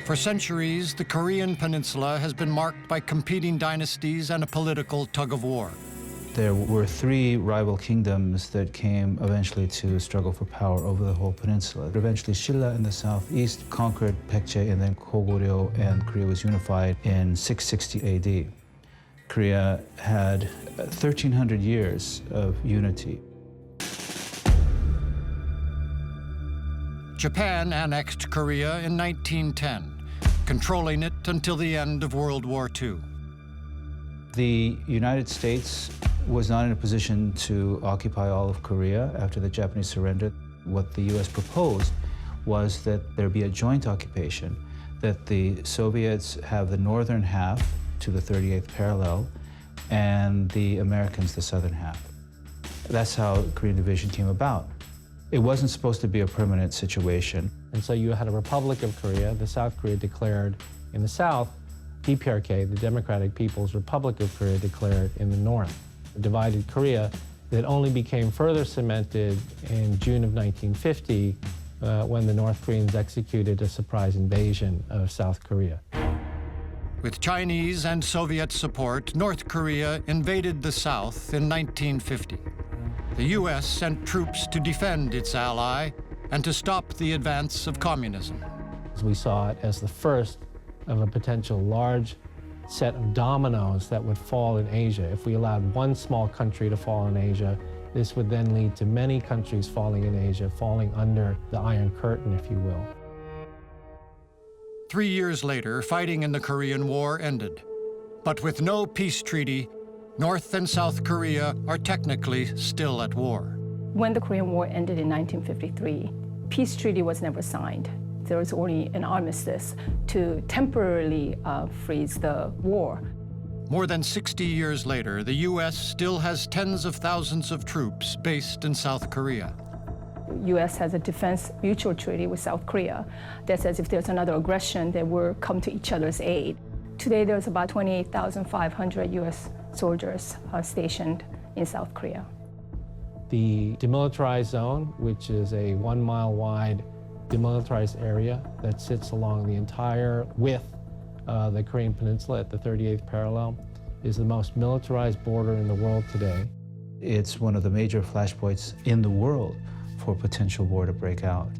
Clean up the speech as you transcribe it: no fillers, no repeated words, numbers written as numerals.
For centuries, the Korean Peninsula has been marked by competing dynasties and a political tug-of-war. There were three rival kingdoms that came eventually to struggle for power over the whole peninsula. Eventually, Silla in the southeast conquered Baekje, and then Koryo, and Korea was unified in 660 AD. Korea had 1,300 years of unity. Japan annexed Korea in 1910, controlling it until the end of World War II. The United States was not in a position to occupy all of Korea after the Japanese surrender. What the U.S. proposed was that there be a joint occupation, that the Soviets have the northern half to the 38th parallel, and the Americans the southern half. That's how Korean division came about. It wasn't supposed to be a permanent situation. And so you had a Republic of Korea, the South Korea declared in the south, DPRK, the Democratic People's Republic of Korea, declared in the north. The divided Korea that only became further cemented in June of 1950 when the North Koreans executed a surprise invasion of South Korea. With Chinese and Soviet support, North Korea invaded the South in 1950. The U.S. sent troops to defend its ally and to stop the advance of communism. We saw it as the first of a potential large set of dominoes that would fall in Asia. If we allowed one small country to fall in Asia, this would then lead to many countries falling in Asia, falling under the Iron Curtain, if you will. 3 years later, fighting in the Korean War ended. But with no peace treaty, North and South Korea are technically still at war. When the Korean War ended in 1953, peace treaty was never signed. There was only an armistice to temporarily freeze the war. More than 60 years later, the U.S. still has tens of thousands of troops based in South Korea. The U.S. has a defense mutual treaty with South Korea that says if there's another aggression, they will come to each other's aid. Today, there's about 28,500 U.S. soldiers stationed in South Korea. The demilitarized zone, which is a 1 mile wide demilitarized area that sits along the entire width of the Korean Peninsula at the 38th parallel, is the most militarized border in the world today. It's one of the major flashpoints in the world for potential war to break out.